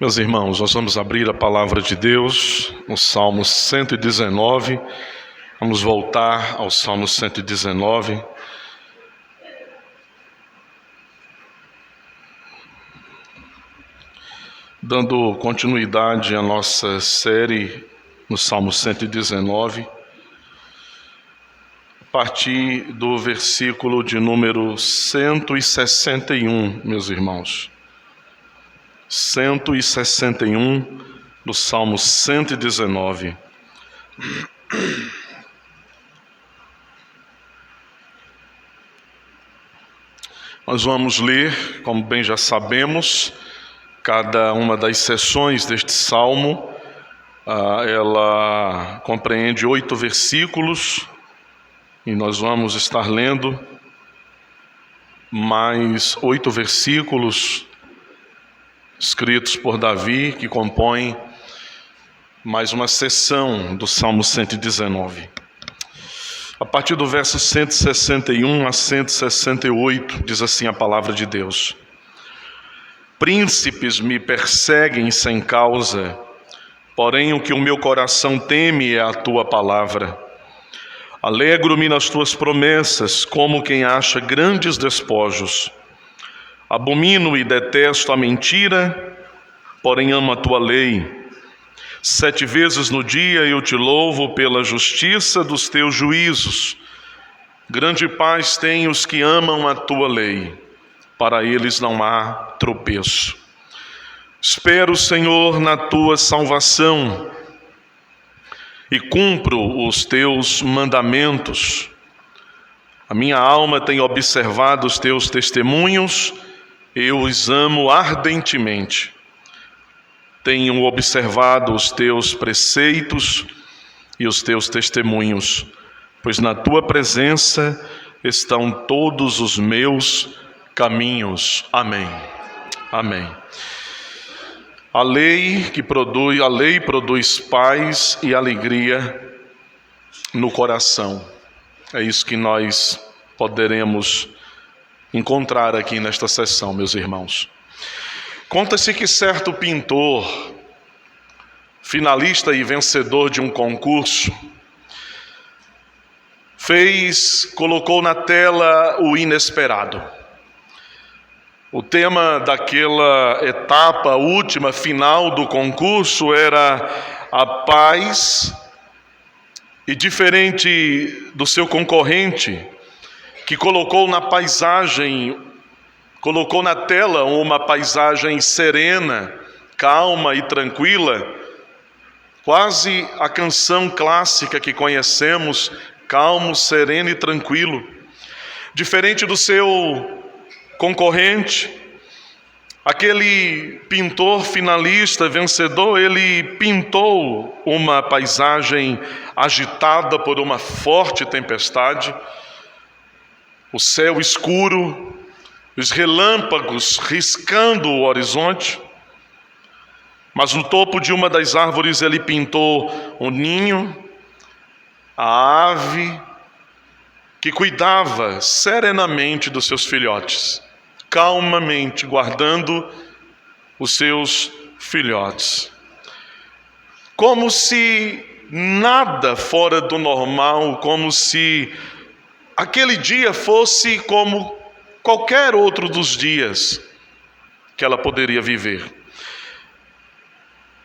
Meus irmãos, nós vamos abrir a palavra de Deus no Salmo 119. Vamos voltar ao Salmo 119. Dando continuidade à nossa série no Salmo 119, a partir do versículo de número 161, meus irmãos. 161 do Salmo 119. Nós vamos ler, como bem já sabemos, cada uma das seções deste salmo. Ela compreende 8 versículos e nós vamos estar lendo mais 8 versículos escritos por Davi, que compõem mais uma seção do Salmo 119. A partir do verso 161 a 168, diz assim a palavra de Deus: Príncipes me perseguem sem causa, porém o que o meu coração teme é a tua palavra. Alegro-me nas tuas promessas, como quem acha grandes despojos. Abomino e detesto a mentira, porém amo a tua lei. 7 vezes no dia eu te louvo pela justiça dos teus juízos. Grande paz têm os que amam a tua lei, para eles não há tropeço. Espero, Senhor, na tua salvação e cumpro os teus mandamentos. A minha alma tem observado os teus testemunhos, eu os amo ardentemente. Tenho observado os teus preceitos e os teus testemunhos, pois na tua presença estão todos os meus caminhos. Amém. Amém. A lei produz paz e alegria no coração. É isso que nós poderemos encontrar aqui nesta sessão, meus irmãos. Conta-se que certo pintor, finalista e vencedor de um concurso, colocou na tela o inesperado. O tema daquela etapa última, final do concurso, era a paz, e diferente do seu concorrente, que colocou na tela uma paisagem serena, calma e tranquila, quase a canção clássica que conhecemos, calmo, sereno e tranquilo. Diferente do seu concorrente, aquele pintor finalista, vencedor, ele pintou uma paisagem agitada por uma forte tempestade, o céu escuro, os relâmpagos riscando o horizonte, mas no topo de uma das árvores ele pintou um ninho, a ave que cuidava serenamente dos seus filhotes, calmamente guardando os seus filhotes, como se nada fora do normal, como se aquele dia fosse como qualquer outro dos dias que ela poderia viver.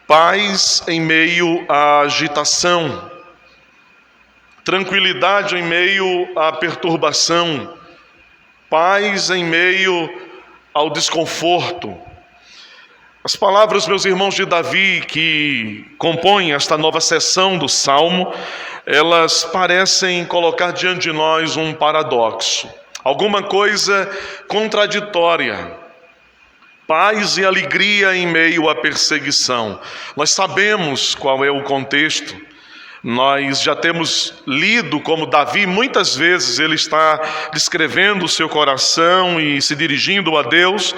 Paz em meio à agitação, tranquilidade em meio à perturbação, paz em meio ao desconforto. As palavras, meus irmãos, de Davi, que compõem esta nova seção do Salmo, elas parecem colocar diante de nós um paradoxo, alguma coisa contraditória. Paz e alegria em meio à perseguição. Nós sabemos qual é o contexto. Nós já temos lido como Davi, muitas vezes ele está descrevendo o seu coração e se dirigindo a Deus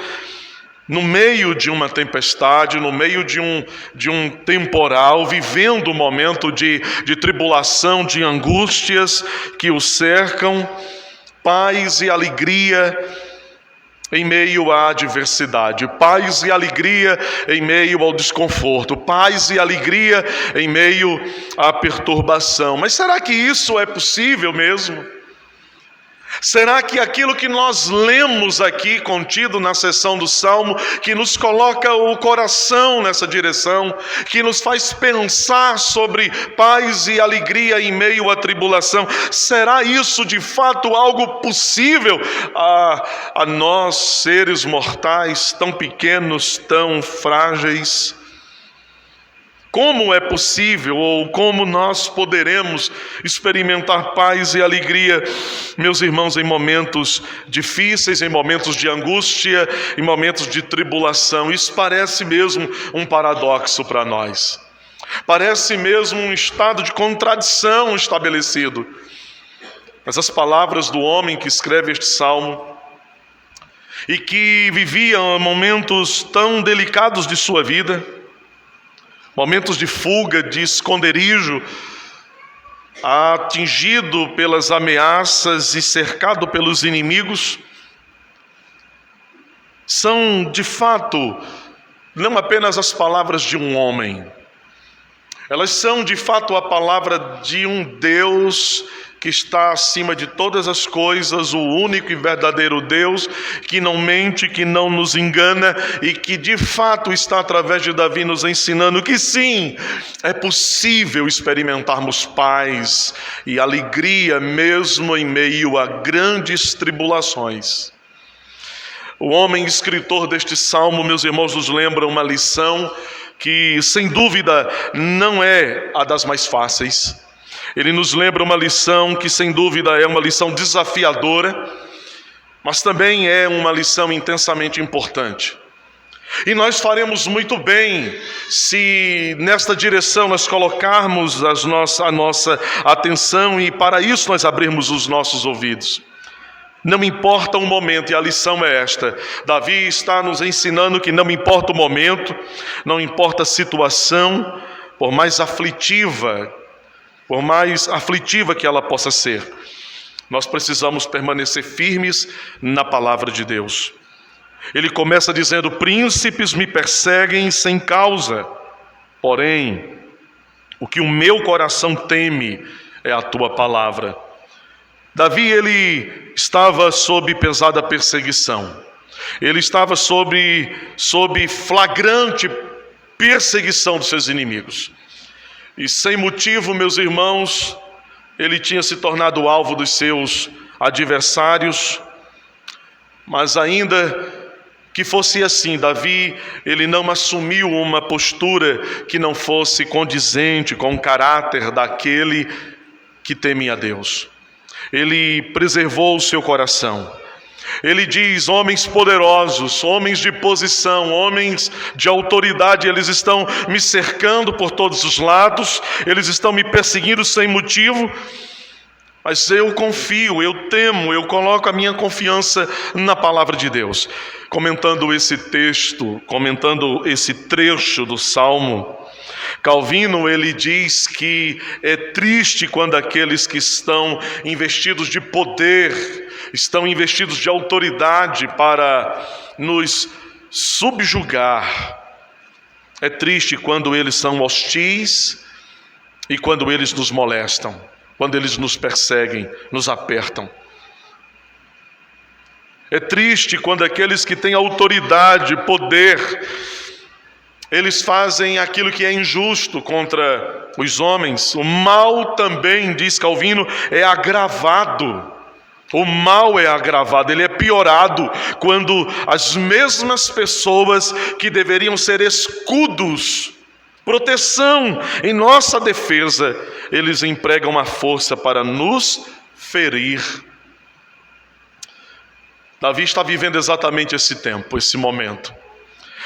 no meio de uma tempestade, no meio de um temporal, vivendo um momento de tribulação, de angústias que o cercam. Paz e alegria em meio à adversidade, paz e alegria em meio ao desconforto, paz e alegria em meio à perturbação. Mas será que isso é possível mesmo? Será que aquilo que nós lemos aqui, contido na seção do Salmo, que nos coloca o coração nessa direção, que nos faz pensar sobre paz e alegria em meio à tribulação, será isso de fato algo possível a nós, seres mortais, tão pequenos, tão frágeis? Como é possível, ou como nós poderemos experimentar paz e alegria, meus irmãos, em momentos difíceis, em momentos de angústia, em momentos de tribulação? Isso parece mesmo um paradoxo para nós. Parece mesmo um estado de contradição estabelecido. Mas as palavras do homem que escreve este salmo, e que vivia momentos tão delicados de sua vida, momentos de fuga, de esconderijo, atingido pelas ameaças e cercado pelos inimigos, são de fato não apenas as palavras de um homem, elas são de fato a palavra de um Deus que está acima de todas as coisas, o único e verdadeiro Deus, que não mente, que não nos engana, e que de fato está através de Davi nos ensinando que sim, é possível experimentarmos paz e alegria mesmo em meio a grandes tribulações. O homem escritor deste salmo, meus irmãos, nos lembra uma lição que sem dúvida não é a das mais fáceis. Ele nos lembra uma lição que sem dúvida é uma lição desafiadora, mas também é uma lição intensamente importante. E nós faremos muito bem se nesta direção nós colocarmos a nossa atenção, e para isso nós abrirmos os nossos ouvidos. Não importa o momento, e a lição é esta: Davi está nos ensinando que não importa o momento, não importa a situação, por mais aflitiva que ela possa ser, nós precisamos permanecer firmes na palavra de Deus. Ele começa dizendo: príncipes me perseguem sem causa, porém, o que o meu coração teme é a tua palavra. Davi, ele estava sob pesada perseguição, ele estava sob flagrante perseguição dos seus inimigos. E sem motivo, meus irmãos, ele tinha se tornado alvo dos seus adversários. Mas ainda que fosse assim, Davi, ele não assumiu uma postura que não fosse condizente com o caráter daquele que teme a Deus. Ele preservou o seu coração. Ele diz: homens poderosos, homens de posição, homens de autoridade, eles estão me cercando por todos os lados, eles estão me perseguindo sem motivo, mas eu confio, eu temo, eu coloco a minha confiança na palavra de Deus. Comentando esse texto, comentando esse trecho do Salmo, Calvino, ele diz que é triste quando aqueles que estão investidos de poder, estão investidos de autoridade para nos subjugar. É triste quando eles são hostis e quando eles nos molestam, quando eles nos perseguem, nos apertam. É triste quando aqueles que têm autoridade, poder, eles fazem aquilo que é injusto contra os homens. O mal também, diz Calvino, é agravado. O mal é agravado, ele é piorado quando as mesmas pessoas que deveriam ser escudos, proteção em nossa defesa, eles empregam a força para nos ferir. Davi está vivendo exatamente esse tempo, esse momento.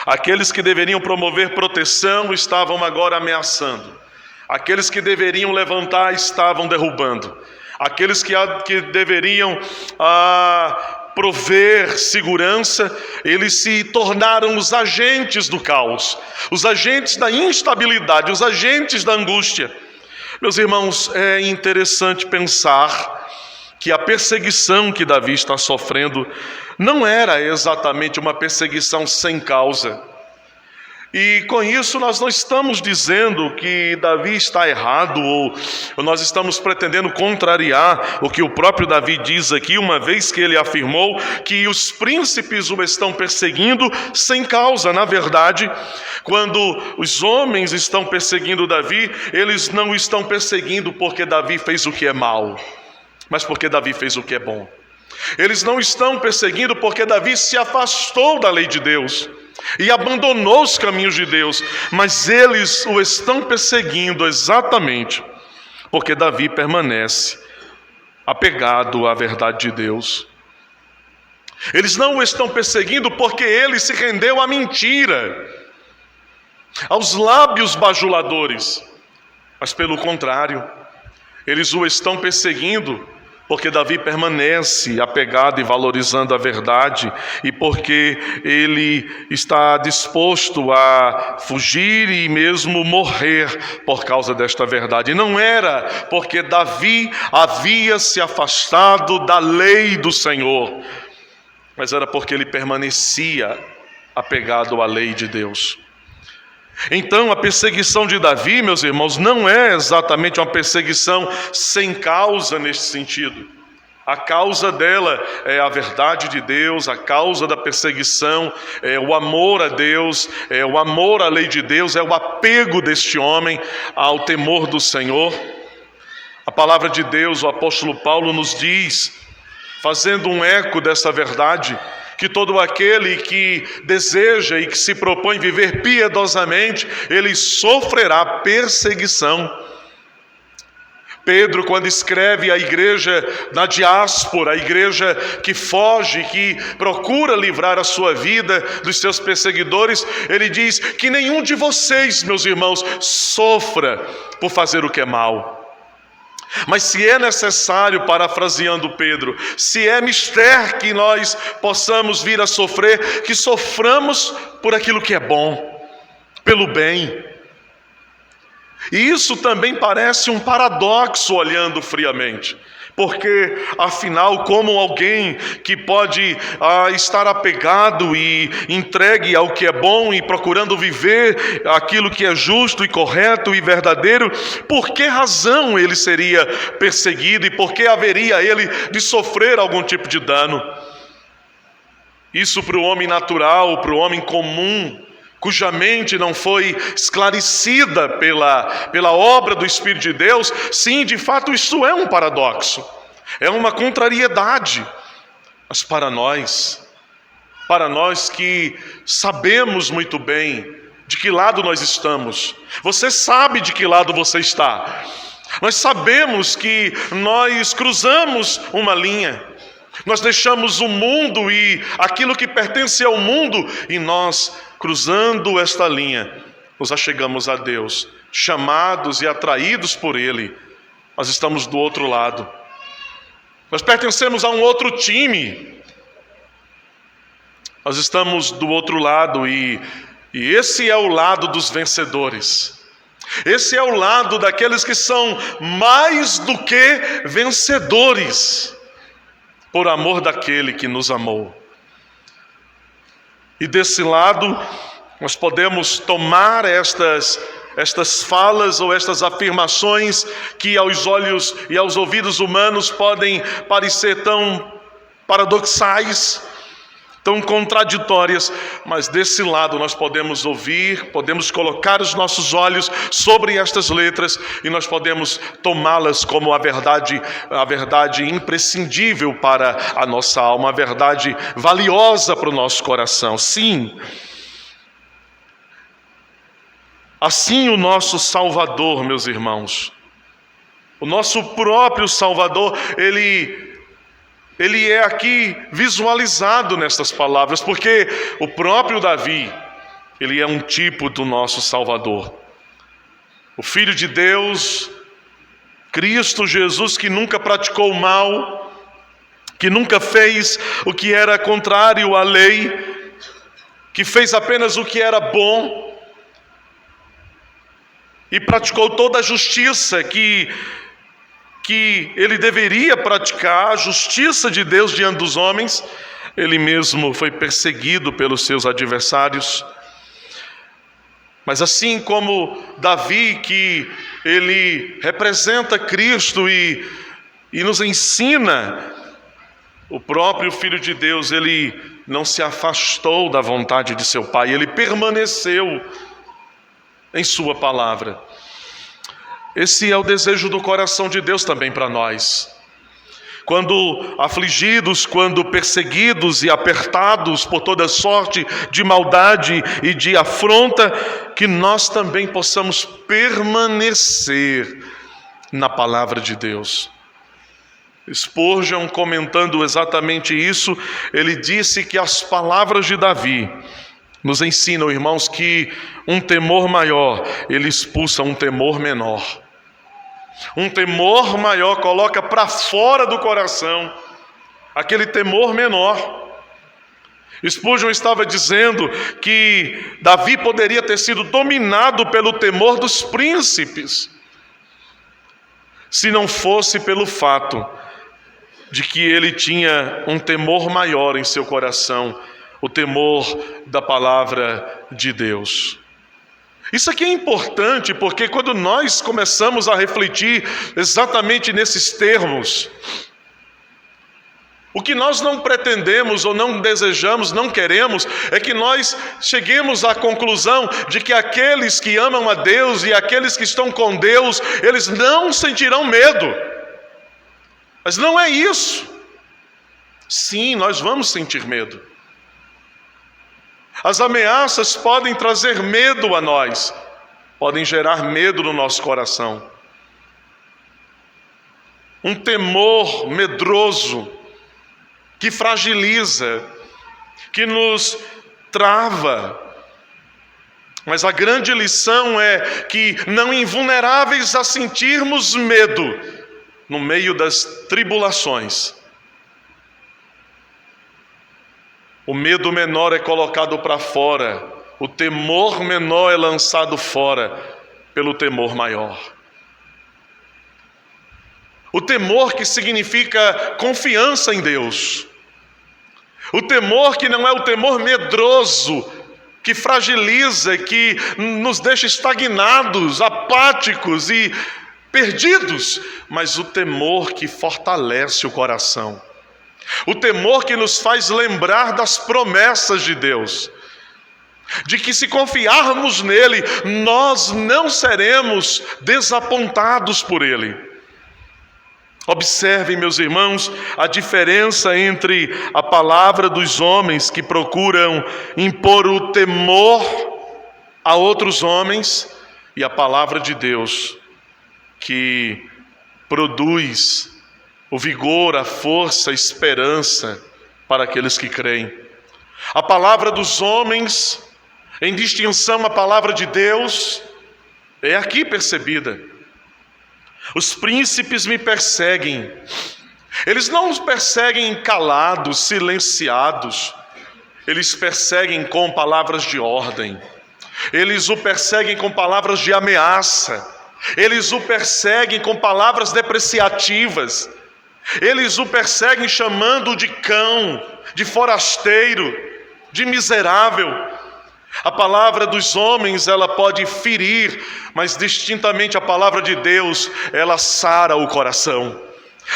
Aqueles que deveriam promover proteção estavam agora ameaçando. Aqueles que deveriam levantar estavam derrubando. Aqueles que deveriam prover segurança, eles se tornaram os agentes do caos, os agentes da instabilidade, os agentes da angústia. Meus irmãos, é interessante pensar que a perseguição que Davi está sofrendo não era exatamente uma perseguição sem causa. E com isso nós não estamos dizendo que Davi está errado, ou nós estamos pretendendo contrariar o que o próprio Davi diz aqui, uma vez que ele afirmou que os príncipes o estão perseguindo sem causa. Na verdade, quando os homens estão perseguindo Davi, eles não estão perseguindo porque Davi fez o que é mal, mas porque Davi fez o que é bom. Eles não estão perseguindo porque Davi se afastou da lei de Deus e abandonou os caminhos de Deus, mas eles o estão perseguindo exatamente porque Davi permanece apegado à verdade de Deus. Eles não o estão perseguindo porque ele se rendeu à mentira, aos lábios bajuladores, mas pelo contrário, eles o estão perseguindo porque Davi permanece apegado e valorizando a verdade, e porque ele está disposto a fugir e mesmo morrer por causa desta verdade. E não era porque Davi havia se afastado da lei do Senhor, mas era porque ele permanecia apegado à lei de Deus. Então, a perseguição de Davi, meus irmãos, não é exatamente uma perseguição sem causa neste sentido. A causa dela é a verdade de Deus, a causa da perseguição é o amor a Deus, é o amor à lei de Deus, é o apego deste homem ao temor do Senhor. A palavra de Deus, o apóstolo Paulo nos diz, fazendo um eco dessa verdade, que todo aquele que deseja e que se propõe viver piedosamente, ele sofrerá perseguição. Pedro, quando escreve à igreja na diáspora, a igreja que foge, que procura livrar a sua vida dos seus perseguidores, ele diz que nenhum de vocês, meus irmãos, sofra por fazer o que é mal. Mas se é necessário, parafraseando Pedro, se é mister que nós possamos vir a sofrer, que soframos por aquilo que é bom, pelo bem. E isso também parece um paradoxo olhando friamente, porque afinal, como alguém que pode estar apegado e entregue ao que é bom e procurando viver aquilo que é justo e correto e verdadeiro, por que razão ele seria perseguido e por que haveria ele de sofrer algum tipo de dano? Isso para o homem natural, para o homem comum, cuja mente não foi esclarecida pela obra do Espírito de Deus, sim, de fato isso é um paradoxo, é uma contrariedade. Mas para nós que sabemos muito bem de que lado nós estamos, você sabe de que lado você está, nós sabemos que nós cruzamos uma linha, nós deixamos o mundo e aquilo que pertence ao mundo, e nós, cruzando esta linha, nos achegamos a Deus, chamados e atraídos por Ele. Nós estamos do outro lado, nós pertencemos a um outro time, nós estamos do outro lado, e esse é o lado dos vencedores, esse é o lado daqueles que são mais do que vencedores, por amor daquele que nos amou. E desse lado, nós podemos tomar estas falas ou estas afirmações que aos olhos e aos ouvidos humanos podem parecer tão paradoxais, tão contraditórias, mas desse lado nós podemos ouvir, podemos colocar os nossos olhos sobre estas letras e nós podemos tomá-las como a verdade imprescindível para a nossa alma, a verdade valiosa para o nosso coração. Sim, assim o nosso Salvador, meus irmãos, o nosso próprio Salvador, ele é aqui visualizado nestas palavras, porque o próprio Davi, ele é um tipo do nosso Salvador. O Filho de Deus, Cristo Jesus, que nunca praticou mal, que nunca fez o que era contrário à lei, que fez apenas o que era bom, e praticou toda a justiça que que ele deveria praticar a justiça de Deus diante dos homens, ele mesmo foi perseguido pelos seus adversários. Mas assim como Davi, que ele representa Cristo e nos ensina, o próprio Filho de Deus, ele não se afastou da vontade de seu Pai, ele permaneceu em sua palavra. Esse é o desejo do coração de Deus também para nós. Quando afligidos, quando perseguidos e apertados por toda sorte de maldade e de afronta, que nós também possamos permanecer na palavra de Deus. Spurgeon, comentando exatamente isso, ele disse que as palavras de Davi nos ensinam, irmãos, que um temor maior, ele expulsa um temor menor. Um temor maior coloca para fora do coração aquele temor menor. Spurgeon estava dizendo que Davi poderia ter sido dominado pelo temor dos príncipes, se não fosse pelo fato de que ele tinha um temor maior em seu coração, o temor da palavra de Deus. Isso aqui é importante porque quando nós começamos a refletir exatamente nesses termos, o que nós não pretendemos ou não desejamos, não queremos, é que nós cheguemos à conclusão de que aqueles que amam a Deus e aqueles que estão com Deus, eles não sentirão medo. Mas não é isso. Sim, nós vamos sentir medo. As ameaças podem trazer medo a nós, podem gerar medo no nosso coração. Um temor medroso, que fragiliza, que nos trava. Mas a grande lição é que, não invulneráveis a sentirmos medo no meio das tribulações, o medo menor é colocado para fora, o temor menor é lançado fora pelo temor maior. O temor que significa confiança em Deus. O temor que não é o temor medroso, que fragiliza, que nos deixa estagnados, apáticos e perdidos, mas o temor que fortalece o coração. O temor que nos faz lembrar das promessas de Deus, de que se confiarmos nele, nós não seremos desapontados por ele. Observem, meus irmãos, a diferença entre a palavra dos homens que procuram impor o temor a outros homens e a palavra de Deus que produz o vigor, a força, a esperança para aqueles que creem. A palavra dos homens, em distinção à palavra de Deus, é aqui percebida. Os príncipes me perseguem. Eles não os perseguem calados, silenciados. Eles perseguem com palavras de ordem. Eles o perseguem com palavras de ameaça. Eles o perseguem com palavras depreciativas. Eles o perseguem chamando-o de cão, de forasteiro, de miserável. A palavra dos homens, ela pode ferir, mas distintamente a palavra de Deus, ela sara o coração.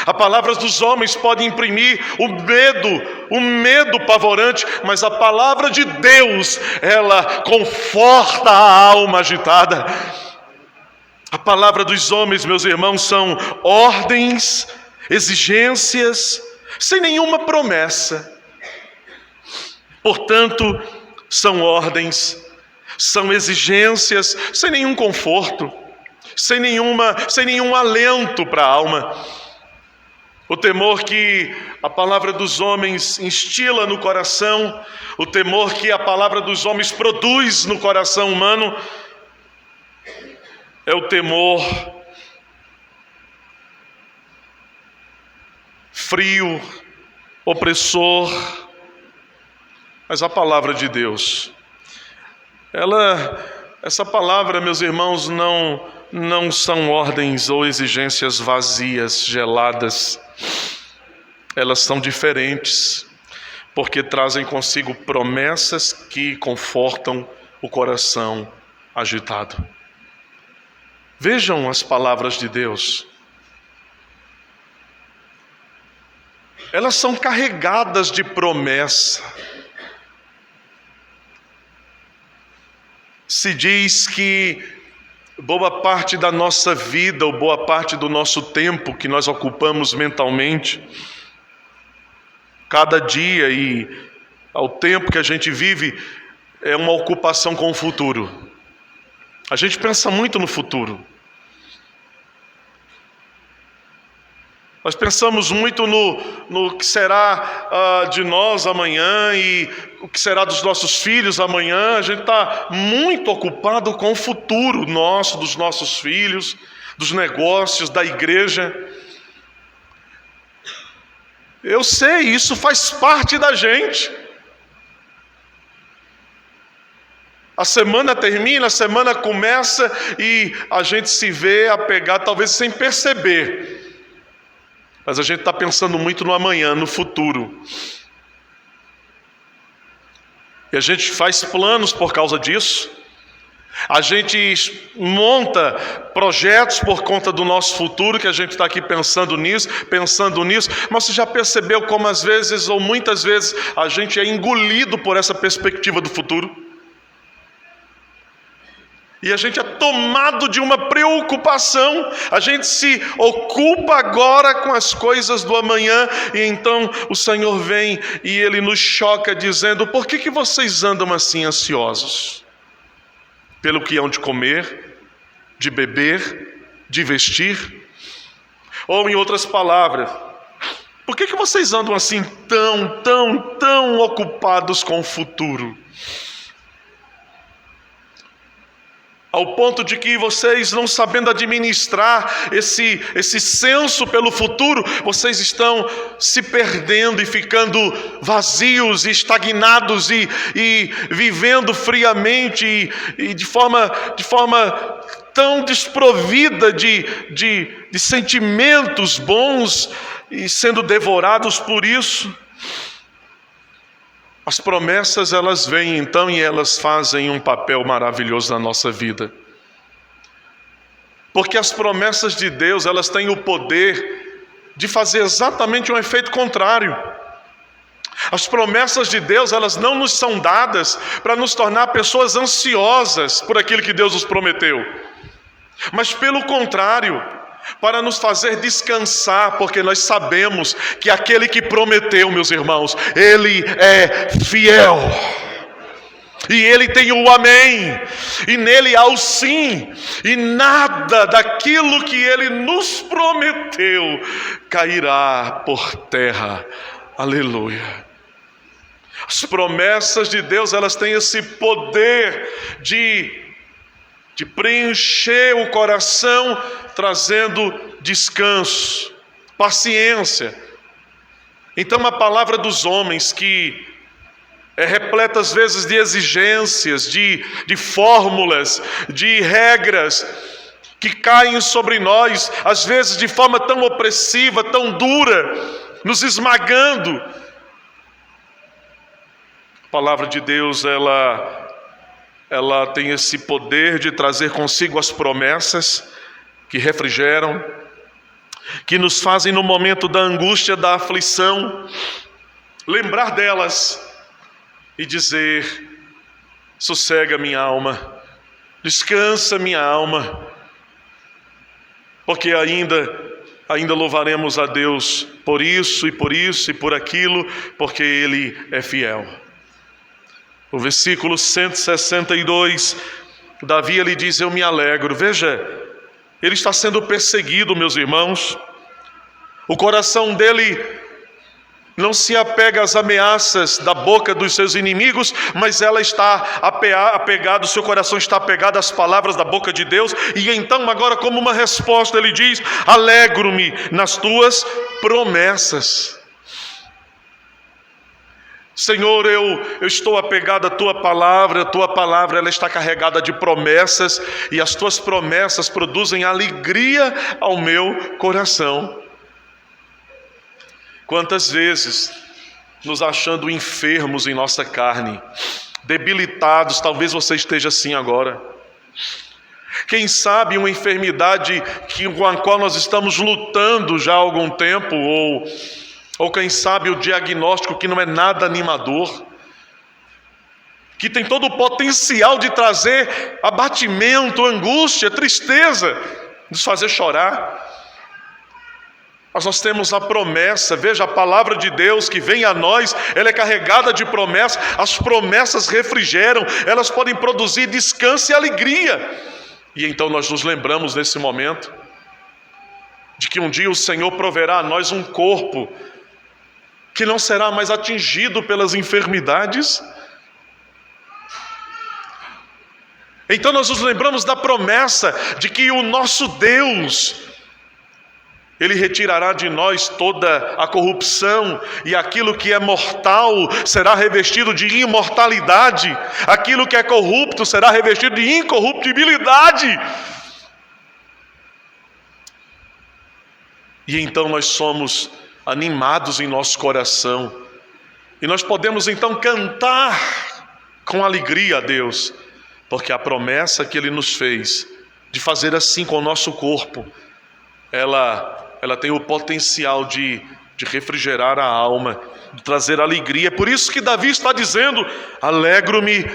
A palavra dos homens pode imprimir o medo pavorante, mas a palavra de Deus, ela conforta a alma agitada. A palavra dos homens, meus irmãos, são ordens, exigências, sem nenhuma promessa. Portanto, são ordens, são exigências, sem nenhum conforto, sem nenhum alento para a alma. O temor que a palavra dos homens instila no coração, o temor que a palavra dos homens produz no coração humano, é o temor frio, opressor. Mas a palavra de Deus, ela Essa palavra, meus irmãos, não são ordens ou exigências vazias, geladas. Elas são diferentes, porque trazem consigo promessas que confortam o coração agitado. Vejam as palavras de Deus. Elas são carregadas de promessa. Se diz que boa parte da nossa vida, ou boa parte do nosso tempo que nós ocupamos mentalmente, cada dia e ao tempo que a gente vive, é uma ocupação com o futuro. A gente pensa muito no futuro. Nós pensamos muito no que será de nós amanhã e o que será dos nossos filhos amanhã. A gente está muito ocupado com o futuro nosso, dos nossos filhos, dos negócios, da igreja. Eu sei, isso faz parte da gente. A semana termina, a semana começa e a gente se vê apegado, talvez sem perceber. Mas a gente está pensando muito no amanhã, no futuro. E a gente faz planos por causa disso. A gente monta projetos por conta do nosso futuro, que a gente está aqui pensando nisso. Mas você já percebeu como às vezes, ou muitas vezes, a gente é engolido por essa perspectiva do futuro? E a gente é tomado de uma preocupação, a gente se ocupa agora com as coisas do amanhã, e então o Senhor vem e Ele nos choca dizendo: por que vocês andam assim ansiosos? Pelo que hão de comer, de beber, de vestir? Ou em outras palavras, por que vocês andam assim tão ocupados com o futuro? Ao ponto de que vocês, não sabendo administrar esse senso pelo futuro, vocês estão se perdendo e ficando vazios e estagnados e vivendo friamente e de forma tão desprovida de sentimentos bons e sendo devorados por isso. As promessas, elas vêm então e elas fazem um papel maravilhoso na nossa vida. Porque as promessas de Deus, elas têm o poder de fazer exatamente um efeito contrário. As promessas de Deus, elas não nos são dadas para nos tornar pessoas ansiosas por aquilo que Deus nos prometeu. Mas pelo contrário, para nos fazer descansar, porque nós sabemos que aquele que prometeu, meus irmãos, Ele é fiel. E Ele tem o amém, e nele há o sim, e nada daquilo que Ele nos prometeu cairá por terra. Aleluia. As promessas de Deus, elas têm esse poder de preencher o coração, trazendo descanso, paciência. Então a palavra dos homens, que é repleta às vezes de exigências, de fórmulas, de regras, que caem sobre nós, às vezes de forma tão opressiva, tão dura, nos esmagando. A palavra de Deus, ela tem esse poder de trazer consigo as promessas que refrigeram, que nos fazem no momento da angústia, da aflição, lembrar delas e dizer: sossega minha alma, descansa minha alma, porque ainda louvaremos a Deus por isso e por aquilo, porque Ele é fiel. O versículo 162, Davi, ele diz: eu me alegro. Veja, ele está sendo perseguido, meus irmãos. O coração dele não se apega às ameaças da boca dos seus inimigos, mas ela está apegado, o seu coração está apegado às palavras da boca de Deus. E então agora, como uma resposta, ele diz: alegro-me nas tuas promessas. Senhor, eu estou apegado à Tua palavra ela está carregada de promessas, e as Tuas promessas produzem alegria ao meu coração. Quantas vezes, nos achando enfermos em nossa carne, debilitados, talvez você esteja assim agora. Quem sabe uma enfermidade com a qual nós estamos lutando já há algum tempo, ou quem sabe o diagnóstico que não é nada animador, que tem todo o potencial de trazer abatimento, angústia, tristeza, nos fazer chorar. Mas nós temos a promessa, veja, a palavra de Deus que vem a nós, ela é carregada de promessas, as promessas refrigeram, elas podem produzir descanso e alegria. E então nós nos lembramos nesse momento, de que um dia o Senhor proverá a nós um corpo, que não será mais atingido pelas enfermidades. Então nós nos lembramos da promessa, de que o nosso Deus, Ele retirará de nós toda a corrupção, e aquilo que é mortal será revestido de imortalidade, aquilo que é corrupto será revestido de incorruptibilidade. E então nós somos animados em nosso coração, e nós podemos então cantar com alegria a Deus, porque a promessa que Ele nos fez, de fazer assim com o nosso corpo, ela tem o potencial de refrigerar a alma, de trazer alegria. É por isso que Davi está dizendo: alegro-me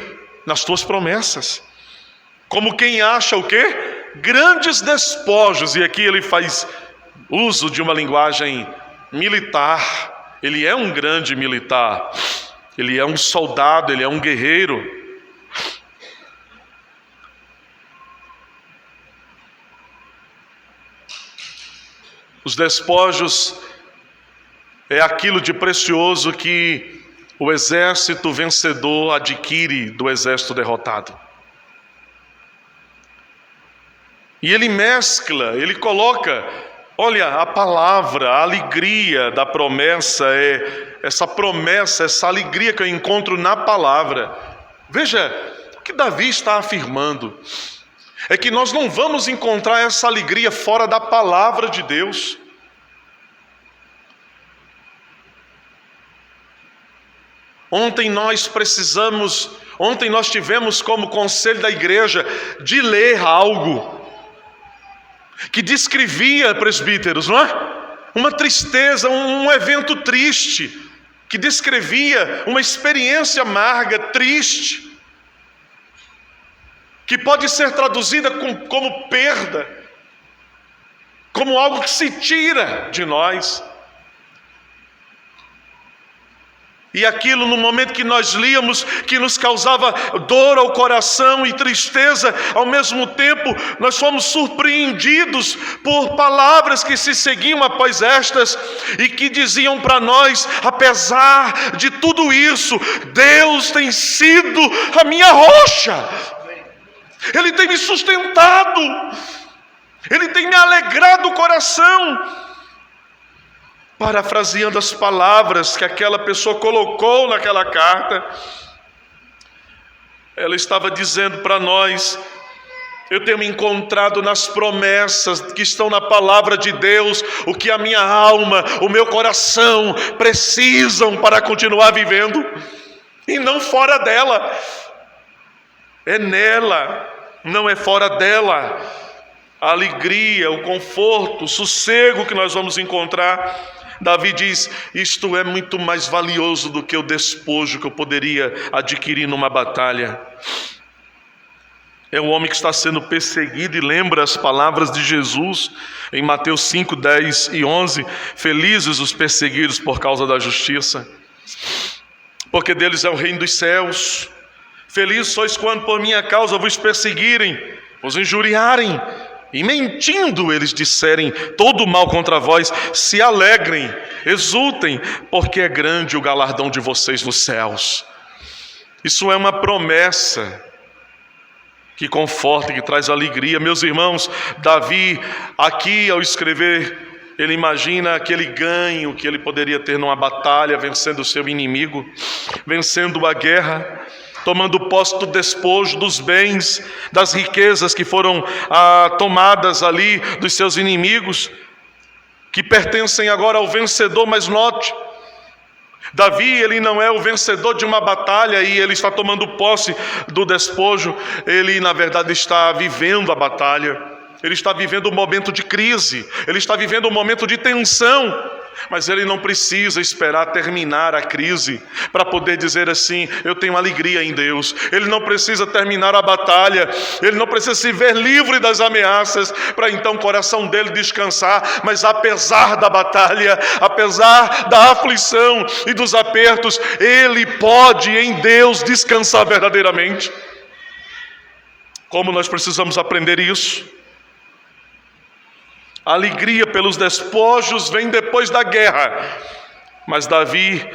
nas tuas promessas. Como quem acha o quê? Grandes despojos. E aqui ele faz uso de uma linguagem militar. Ele é um grande militar, ele é um soldado, ele é um guerreiro. Os despojos é aquilo de precioso que o exército vencedor adquire do exército derrotado. E ele mescla, ele coloca, olha, a palavra, a alegria da promessa, essa alegria que eu encontro na palavra. Veja, o que Davi está afirmando é que nós não vamos encontrar essa alegria fora da palavra de Deus. Ontem nós tivemos como conselho da igreja de ler algo que descrevia, presbíteros, não é? Uma tristeza, um evento triste, que descrevia uma experiência amarga, triste, que pode ser traduzida como perda, como algo que se tira de nós. E aquilo, no momento que nós líamos, que nos causava dor ao coração e tristeza, ao mesmo tempo, nós fomos surpreendidos por palavras que se seguiam após estas, e que diziam para nós: apesar de tudo isso, Deus tem sido a minha rocha, Ele tem me sustentado, Ele tem me alegrado o coração. Parafraseando as palavras que aquela pessoa colocou naquela carta, ela estava dizendo para nós: eu tenho encontrado nas promessas que estão na palavra de Deus o que a minha alma, o meu coração precisam para continuar vivendo, e não fora dela. É nela, não é fora dela. A alegria, o conforto, o sossego que nós vamos encontrar. Davi diz: isto é muito mais valioso do que o despojo que eu poderia adquirir numa batalha. É um homem que está sendo perseguido e lembra as palavras de Jesus em Mateus 5, 10 e 11: felizes os perseguidos por causa da justiça, porque deles é o reino dos céus. Felizes sois quando por minha causa vos perseguirem, vos injuriarem, e mentindo eles disserem todo mal contra vós. Se alegrem, exultem, porque é grande o galardão de vocês nos céus. Isso é uma promessa que conforta, que traz alegria. Meus irmãos, Davi aqui ao escrever ele imagina aquele ganho que ele poderia ter numa batalha, vencendo o seu inimigo, vencendo a guerra, tomando posse do despojo, dos bens, das riquezas que foram tomadas ali dos seus inimigos, que pertencem agora ao vencedor. Mas note, Davi, ele não é o vencedor de uma batalha e ele está tomando posse do despojo. Ele, na verdade, está vivendo a batalha. Ele está vivendo um momento de crise. Ele está vivendo um momento de tensão. Mas ele não precisa esperar terminar a crise para poder dizer assim: eu tenho alegria em Deus. Ele não precisa terminar a batalha, ele não precisa se ver livre das ameaças para então o coração dele descansar. Mas apesar da batalha, apesar da aflição e dos apertos, ele pode em Deus descansar verdadeiramente. Como nós precisamos aprender isso? A alegria pelos despojos vem depois da guerra. Mas Davi,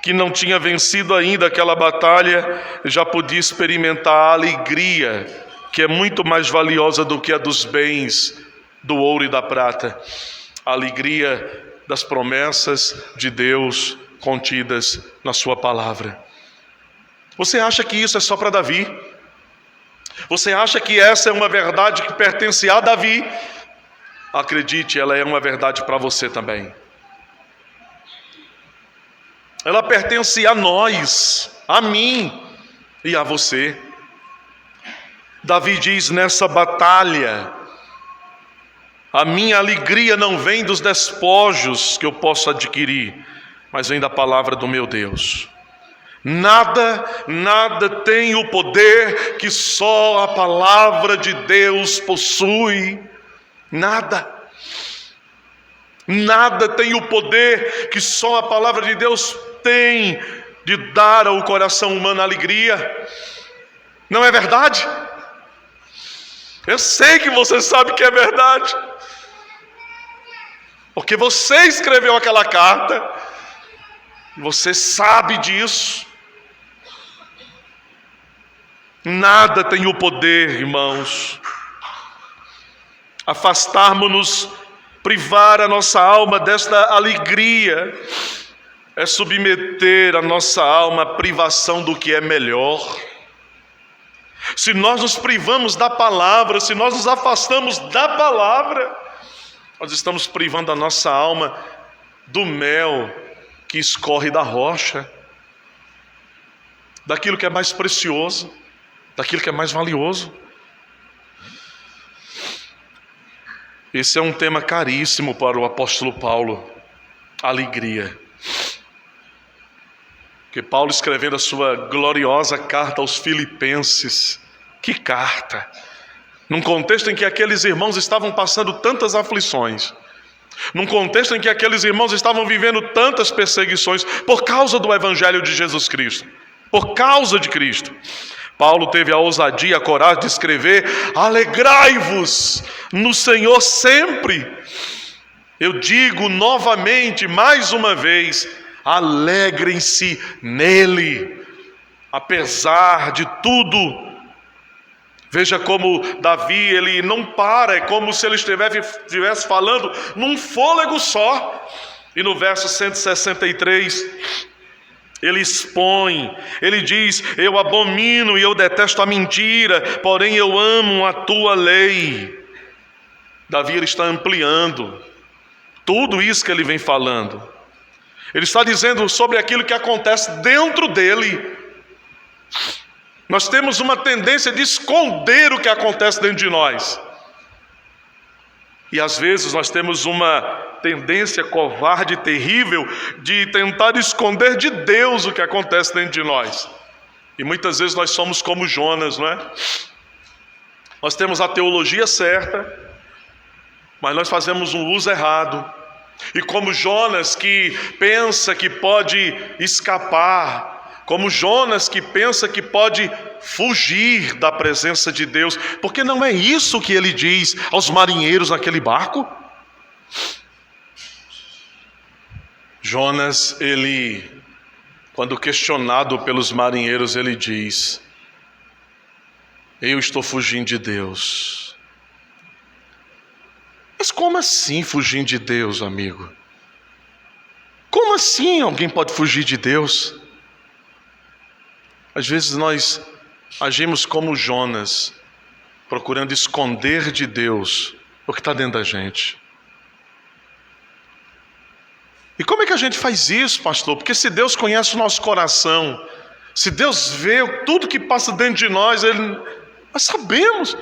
que não tinha vencido ainda aquela batalha, já podia experimentar a alegria, que é muito mais valiosa do que a dos bens, do ouro e da prata. A alegria das promessas de Deus contidas na sua palavra. Você acha que isso é só para Davi? Você acha que essa é uma verdade que pertence a Davi? Acredite, ela é uma verdade para você também. Ela pertence a nós, a mim e a você. Davi diz: nessa batalha, a minha alegria não vem dos despojos que eu posso adquirir, mas vem da palavra do meu Deus. Nada tem o poder que só a palavra de Deus possui. Nada tem o poder que só a palavra de Deus tem de dar ao coração humano alegria. Não é verdade? Eu sei que você sabe que é verdade, porque você escreveu aquela carta, você sabe disso. Nada tem o poder, irmãos. Afastarmos-nos, privar a nossa alma desta alegria, é submeter a nossa alma à privação do que é melhor. Se nós nos privamos da palavra, se nós nos afastamos da palavra, nós estamos privando a nossa alma do mel que escorre da rocha, daquilo que é mais precioso, daquilo que é mais valioso. Esse é um tema caríssimo para o apóstolo Paulo, alegria. Porque Paulo, escrevendo a sua gloriosa carta aos Filipenses, que carta! Num contexto em que aqueles irmãos estavam passando tantas aflições, num contexto em que aqueles irmãos estavam vivendo tantas perseguições por causa do Evangelho de Jesus Cristo, por causa de Cristo. Paulo teve a ousadia, a coragem de escrever: alegrai-vos no Senhor sempre. Eu digo novamente, mais uma vez, alegrem-se nele, apesar de tudo. Veja como Davi, ele não para, é como se ele estivesse falando num fôlego só. E no verso 163, ele expõe, ele diz: eu abomino e eu detesto a mentira, porém eu amo a tua lei. Davi, ele está ampliando tudo isso que ele vem falando. Ele está dizendo sobre aquilo que acontece dentro dele. Nós temos uma tendência de esconder o que acontece dentro de nós. E às vezes nós temos uma tendência covarde e terrível de tentar esconder de Deus o que acontece dentro de nós. E muitas vezes nós somos como Jonas, não é? Nós temos a teologia certa, mas nós fazemos um uso errado. E como Jonas, que pensa que pode escapar, como Jonas, que pensa que pode fugir da presença de Deus, porque não é isso que ele diz aos marinheiros naquele barco? Jonas, ele, quando questionado pelos marinheiros, ele diz: eu estou fugindo de Deus. Mas como assim fugir de Deus, amigo? Como assim alguém pode fugir de Deus? Às vezes nós agimos como Jonas, procurando esconder de Deus o que está dentro da gente. E como é que a gente faz isso, pastor? Porque se Deus conhece o nosso coração, se Deus vê tudo que passa dentro de nós, nós sabemos.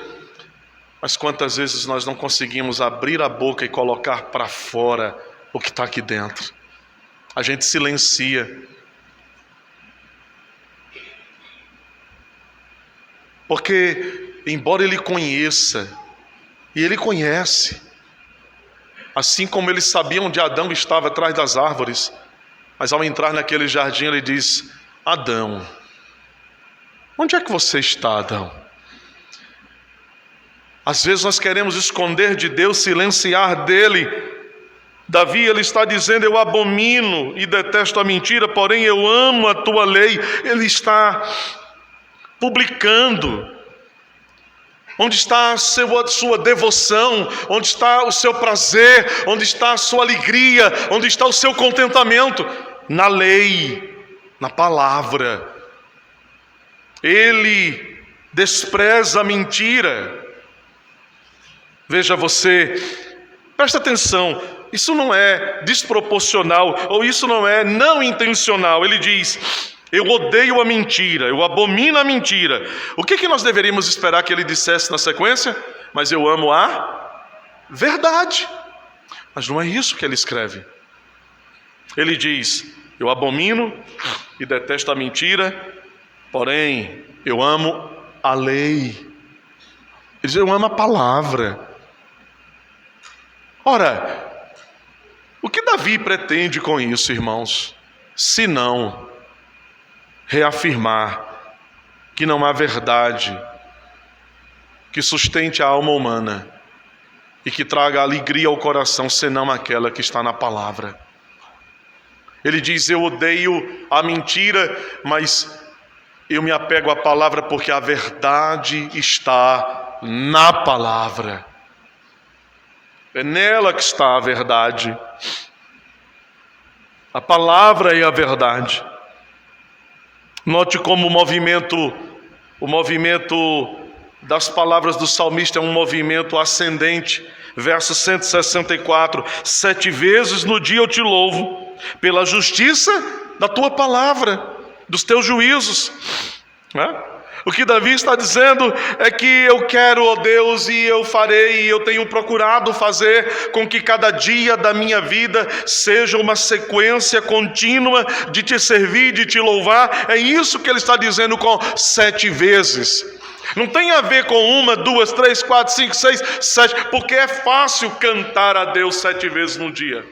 Mas quantas vezes nós não conseguimos abrir a boca e colocar para fora o que está aqui dentro? A gente silencia. Porque, embora Ele conheça, e Ele conhece, assim como Ele sabia onde Adão estava atrás das árvores, mas ao entrar naquele jardim Ele diz: Adão, onde é que você está, Adão? Às vezes nós queremos esconder de Deus, silenciar dEle. Davi, ele está dizendo: eu abomino e detesto a mentira, porém eu amo a tua lei. Ele está publicando. Onde está a sua devoção? Onde está o seu prazer? Onde está a sua alegria? Onde está o seu contentamento? Na lei, na palavra. Ele despreza a mentira. Veja você, presta atenção, isso não é desproporcional, ou isso não é não intencional. Ele diz: eu odeio a mentira, eu abomino a mentira. O que nós deveríamos esperar que ele dissesse na sequência? Mas eu amo a verdade. Mas não é isso que ele escreve. Ele diz: eu abomino e detesto a mentira, porém eu amo a lei. Ele diz: eu amo a palavra. Ora, o que Davi pretende com isso, irmãos? Se não reafirmar que não há verdade que sustente a alma humana e que traga alegria ao coração, senão aquela que está na palavra. Ele diz: eu odeio a mentira, mas eu me apego à palavra, porque a verdade está na palavra. É nela que está a verdade. A palavra é a verdade. Note como o movimento das palavras do salmista é um movimento ascendente. Verso 164: 7 vezes no dia eu te louvo, pela justiça da tua palavra, dos teus juízos. O que Davi está dizendo é que eu quero, ó Deus, e eu farei, e eu tenho procurado fazer com que cada dia da minha vida seja uma sequência contínua de te servir, de te louvar. É isso que ele está dizendo com 7 vezes. Não tem a ver com 1, 2, 3, 4, 5, 6, 7, porque é fácil cantar a Deus 7 vezes no dia.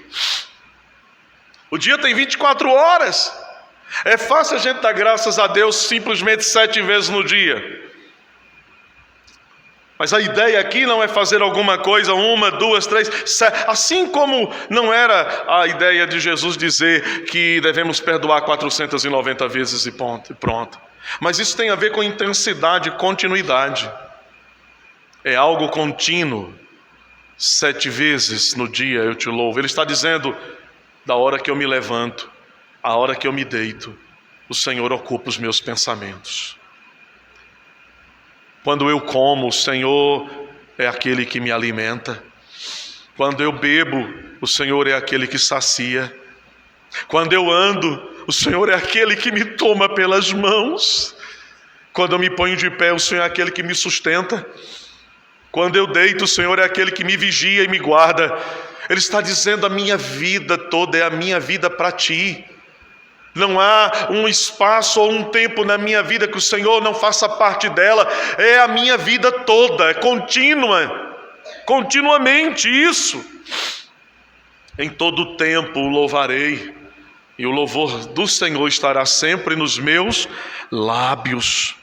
O dia tem 24 horas. É fácil a gente dar graças a Deus simplesmente 7 vezes no dia. Mas a ideia aqui não é fazer alguma coisa 1, 2, 3, 7. Assim como não era a ideia de Jesus dizer que devemos perdoar 490 vezes e pronto. Mas isso tem a ver com intensidade e continuidade. É algo contínuo. 7 vezes no dia eu te louvo. Ele está dizendo: da hora que eu me levanto, a hora que eu me deito, o Senhor ocupa os meus pensamentos. Quando eu como, o Senhor é aquele que me alimenta. Quando eu bebo, o Senhor é aquele que sacia. Quando eu ando, o Senhor é aquele que me toma pelas mãos. Quando eu me ponho de pé, o Senhor é aquele que me sustenta. Quando eu deito, o Senhor é aquele que me vigia e me guarda. Ele está dizendo: a minha vida toda é a minha vida para ti. Não há um espaço ou um tempo na minha vida que o Senhor não faça parte dela. É a minha vida toda, é contínua, continuamente isso. Em todo o tempo o louvarei, e o louvor do Senhor estará sempre nos meus lábios.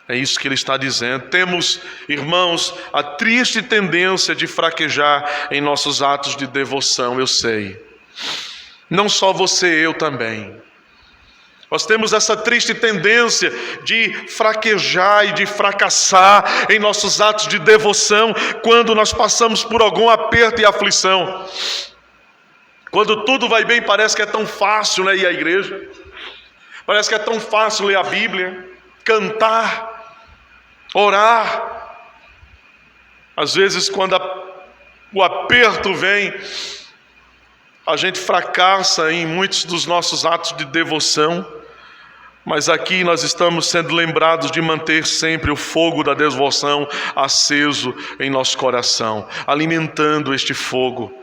É isso que ele está dizendo. Temos, irmãos, a triste tendência de fraquejar em nossos atos de devoção, eu sei. Não só você, eu também. Nós temos essa triste tendência de fraquejar e de fracassar em nossos atos de devoção quando nós passamos por algum aperto e aflição. Quando tudo vai bem, parece que é tão fácil, né, ir à igreja. Parece que é tão fácil ler a Bíblia, cantar, orar. Às vezes, quando o aperto vem, a gente fracassa em muitos dos nossos atos de devoção. Mas aqui nós estamos sendo lembrados de manter sempre o fogo da devoção aceso em nosso coração, alimentando este fogo.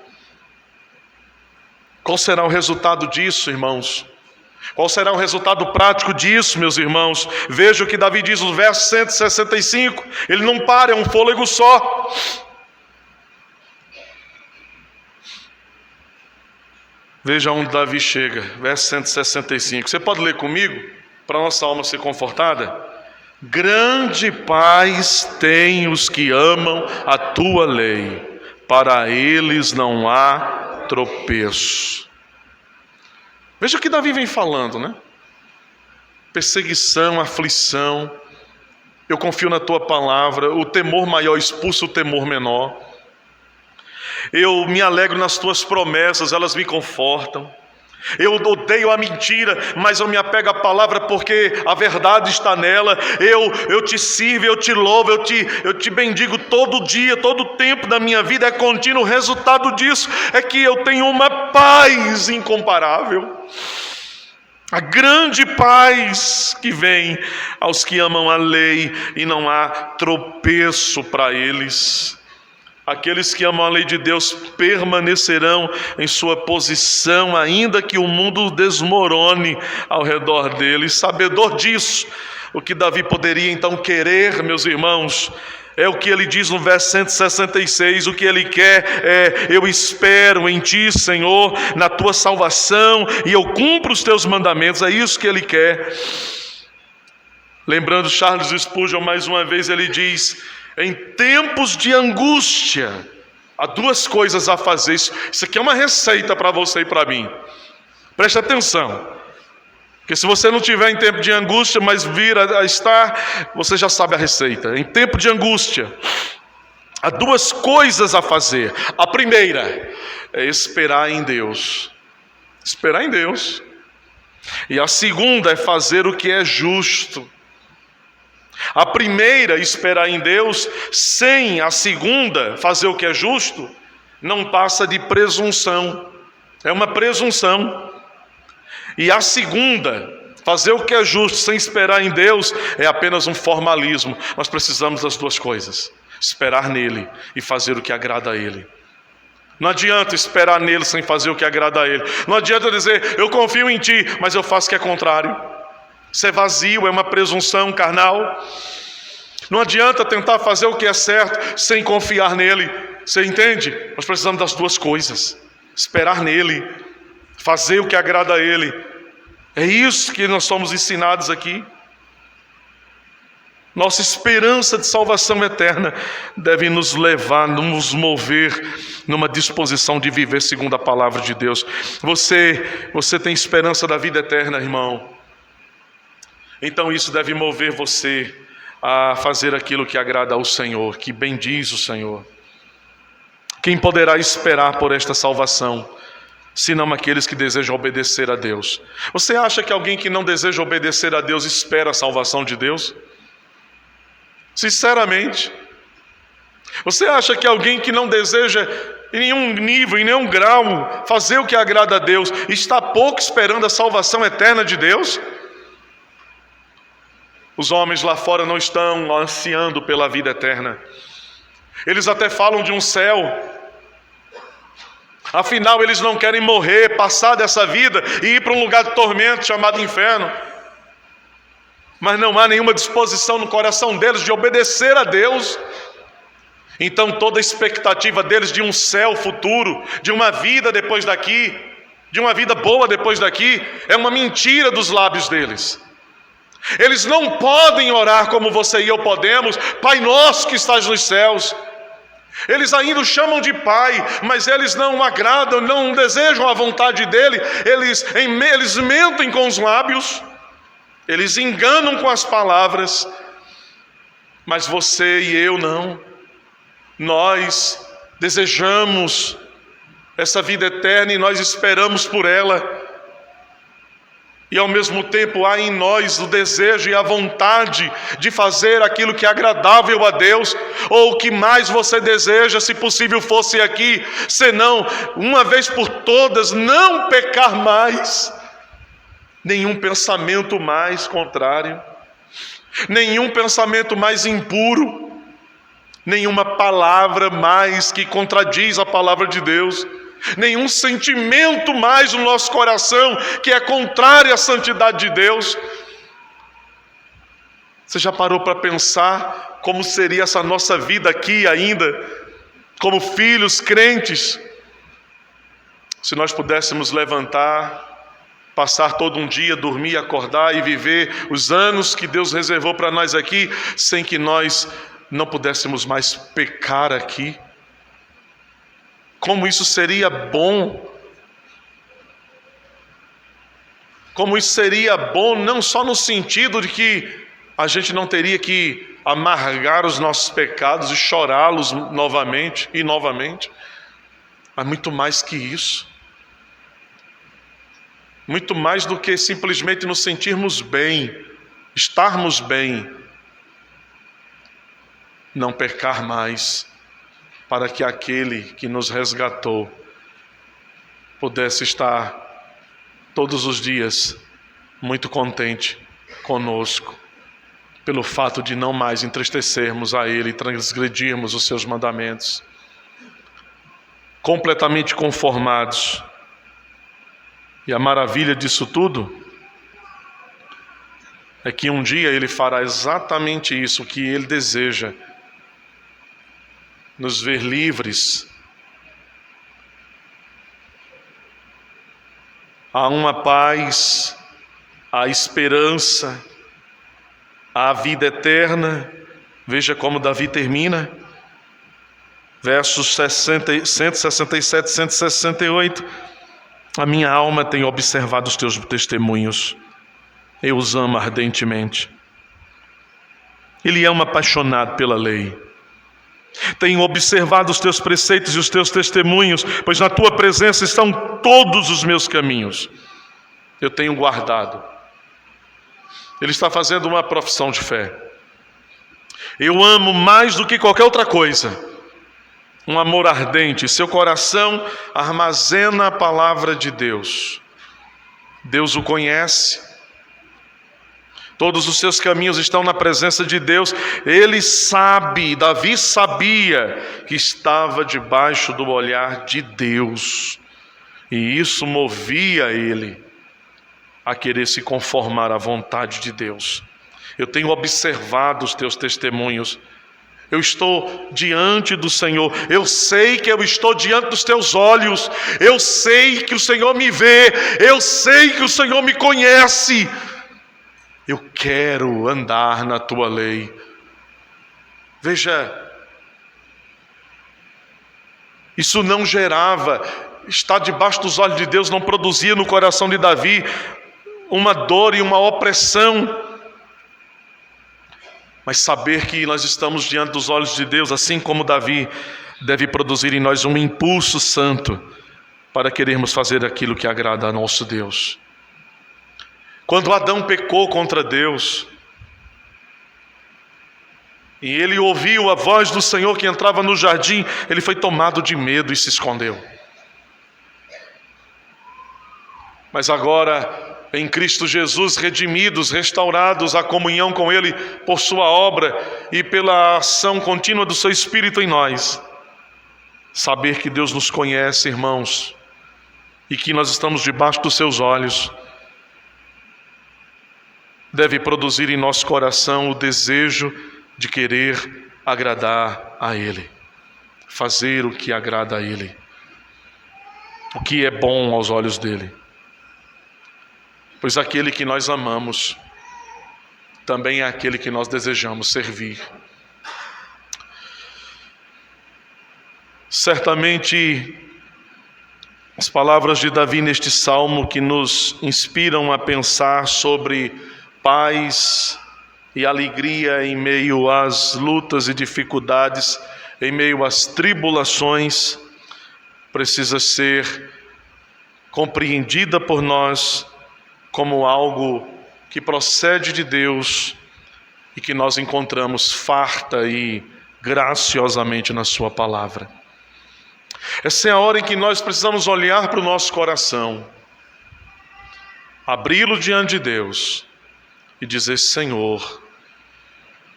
Qual será o resultado disso, irmãos? Qual será o resultado prático disso, meus irmãos? Veja o que Davi diz no verso 165. Ele não para, é um fôlego só. Veja onde Davi chega, verso 165. Você pode ler comigo, para a nossa alma ser confortada? Grande paz têm os que amam a tua lei, para eles não há tropeço. Veja o que Davi vem falando, né? Perseguição, aflição. Eu confio na tua palavra. O temor maior expulsa o temor menor. Eu me alegro nas tuas promessas, elas me confortam. Eu odeio a mentira, mas eu me apego à palavra porque a verdade está nela. Eu te sirvo, eu te louvo, eu te bendigo todo dia, todo o tempo da minha vida é contínuo. O resultado disso é que eu tenho uma paz incomparável. A grande paz que vem aos que amam a lei e não há tropeço para eles. Aqueles que amam a lei de Deus permanecerão em sua posição, ainda que o mundo desmorone ao redor deles. Sabedor disso, o que Davi poderia então querer, meus irmãos, é o que ele diz no verso 166, o que ele quer é: eu espero em ti, Senhor, na tua salvação, e eu cumpro os teus mandamentos. É isso que ele quer. Lembrando Charles Spurgeon mais uma vez, ele diz: em tempos de angústia, há duas coisas a fazer. Isso aqui é uma receita para você e para mim. Preste atenção. Porque se você não tiver em tempo de angústia, mas vir a estar, você já sabe a receita. Em tempo de angústia, há duas coisas a fazer. A primeira é esperar em Deus. Esperar em Deus. E a segunda é fazer o que é justo. A primeira, esperar em Deus, sem a segunda, fazer o que é justo, não passa de presunção. É uma presunção. E a segunda, fazer o que é justo sem esperar em Deus, é apenas um formalismo. Nós precisamos das duas coisas: esperar nele e fazer o que agrada a Ele. Não adianta esperar nele sem fazer o que agrada a Ele. Não adianta dizer: eu confio em ti, mas eu faço o que é contrário. Isso é vazio, é uma presunção carnal. Não adianta tentar fazer o que é certo sem confiar nele. Você entende? Nós precisamos das duas coisas: esperar nele, fazer o que agrada a Ele. É isso que nós somos ensinados aqui. Nossa esperança de salvação eterna deve nos levar, nos mover numa disposição de viver segundo a palavra de Deus. Você tem esperança da vida eterna, irmão? Então isso deve mover você a fazer aquilo que agrada ao Senhor, que bendiz o Senhor. Quem poderá esperar por esta salvação, senão aqueles que desejam obedecer a Deus? Você acha que alguém que não deseja obedecer a Deus espera a salvação de Deus? Sinceramente. Você acha que alguém que não deseja em nenhum nível, em nenhum grau, fazer o que agrada a Deus, está pouco esperando a salvação eterna de Deus? Os homens lá fora não estão ansiando pela vida eterna. Eles até falam de um céu. Afinal, eles não querem morrer, passar dessa vida e ir para um lugar de tormento chamado inferno. Mas não há nenhuma disposição no coração deles de obedecer a Deus. Então toda a expectativa deles de um céu futuro, de uma vida depois daqui, de uma vida boa depois daqui, é uma mentira dos lábios deles. Eles não podem orar como você e eu podemos: Pai nosso que estás nos céus. Eles ainda o chamam de Pai, mas eles não agradam, não desejam a vontade dele. Eles mentem com os lábios. Eles enganam com as palavras, mas você e eu não. Nós desejamos essa vida eterna e nós esperamos por ela. E ao mesmo tempo há em nós o desejo e a vontade de fazer aquilo que é agradável a Deus, ou o que mais você deseja, se possível fosse aqui, senão, uma vez por todas, não pecar mais. Nenhum pensamento mais contrário, nenhum pensamento mais impuro, nenhuma palavra mais que contradiz a palavra de Deus, nenhum sentimento mais no nosso coração que é contrário à santidade de Deus. Você já parou para pensar como seria essa nossa vida aqui ainda, como filhos crentes, se nós pudéssemos levantar, passar todo um dia, dormir, acordar e viver os anos que Deus reservou para nós aqui, sem que nós não pudéssemos mais pecar aqui? Como isso seria bom, como isso seria bom, não só no sentido de que a gente não teria que amargar os nossos pecados e chorá-los novamente e novamente, mas muito mais que isso, muito mais do que simplesmente nos sentirmos bem, estarmos bem, não pecar mais, para que aquele que nos resgatou pudesse estar todos os dias muito contente conosco, pelo fato de não mais entristecermos a Ele e transgredirmos os seus mandamentos, completamente conformados. E a maravilha disso tudo é que um dia Ele fará exatamente isso que Ele deseja, nos ver livres. Há uma paz, há esperança, há vida eterna. Veja como Davi termina, versos 167, 168. A minha alma tem observado os teus testemunhos, eu os amo ardentemente. Ele é um apaixonado pela lei. Tenho observado os teus preceitos e os teus testemunhos, pois na tua presença estão todos os meus caminhos. Eu tenho guardado. Ele está fazendo uma profissão de fé. Eu amo mais do que qualquer outra coisa, um amor ardente. Seu coração armazena a palavra de Deus. Deus o conhece. Todos os seus caminhos estão na presença de Deus. Ele sabe, Davi sabia que estava debaixo do olhar de Deus. E isso movia ele a querer se conformar à vontade de Deus. Eu tenho observado os teus testemunhos. Eu estou diante do Senhor. Eu sei que eu estou diante dos teus olhos. Eu sei que o Senhor me vê. Eu sei que o Senhor me conhece. Eu quero andar na tua lei. Veja, isso não gerava, estar debaixo dos olhos de Deus não produzia no coração de Davi uma dor e uma opressão. Mas saber que nós estamos diante dos olhos de Deus, assim como Davi, deve produzir em nós um impulso santo para querermos fazer aquilo que agrada a nosso Deus. Quando Adão pecou contra Deus, e ele ouviu a voz do Senhor que entrava no jardim, ele foi tomado de medo e se escondeu. Mas agora, em Cristo Jesus, redimidos, restaurados à comunhão com Ele por sua obra e pela ação contínua do seu Espírito em nós, saber que Deus nos conhece, irmãos, e que nós estamos debaixo dos seus olhos, deve produzir em nosso coração o desejo de querer agradar a Ele, fazer o que agrada a Ele, o que é bom aos olhos dEle. Pois aquele que nós amamos também é aquele que nós desejamos servir. Certamente, as palavras de Davi neste salmo que nos inspiram a pensar sobre paz e alegria em meio às lutas e dificuldades, em meio às tribulações, precisa ser compreendida por nós como algo que procede de Deus e que nós encontramos farta e graciosamente na sua palavra. Essa é a hora em que nós precisamos olhar para o nosso coração, abri-lo diante de Deus e dizer: Senhor,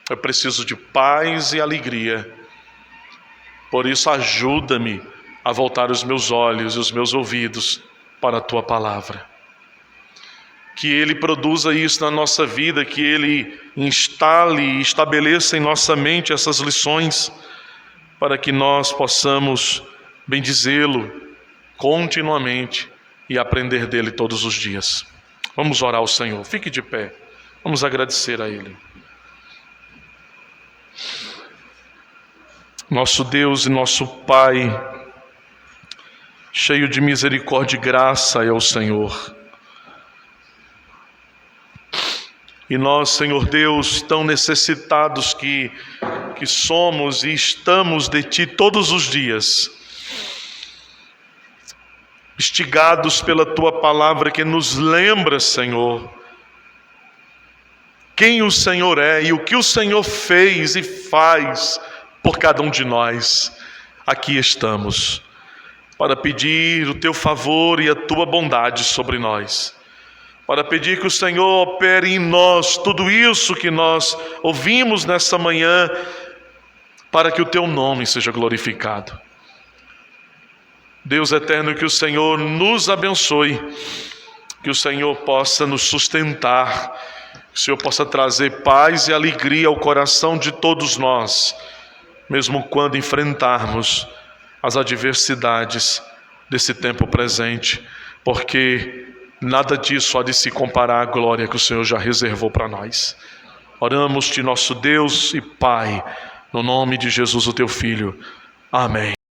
eu preciso de paz e alegria, por isso ajuda-me a voltar os meus olhos e os meus ouvidos para a Tua palavra. Que Ele produza isso na nossa vida, que Ele instale e estabeleça em nossa mente essas lições, para que nós possamos bendizê-lo continuamente e aprender dele todos os dias. Vamos orar ao Senhor, fique de pé, vamos agradecer a Ele. Nosso Deus e nosso Pai, cheio de misericórdia e graça é o Senhor. E nós, Senhor Deus, tão necessitados que somos e estamos de Ti todos os dias, instigados pela Tua palavra que nos lembra, Senhor, quem o Senhor é e o que o Senhor fez e faz por cada um de nós. Aqui estamos para pedir o Teu favor e a Tua bondade sobre nós, para pedir que o Senhor opere em nós tudo isso que nós ouvimos nessa manhã, para que o Teu nome seja glorificado. Deus eterno, que o Senhor nos abençoe, que o Senhor possa nos sustentar, que o Senhor possa trazer paz e alegria ao coração de todos nós, mesmo quando enfrentarmos as adversidades desse tempo presente, porque nada disso há de se comparar à glória que o Senhor já reservou para nós. Oramos-te, nosso Deus e Pai, no nome de Jesus, o Teu Filho. Amém.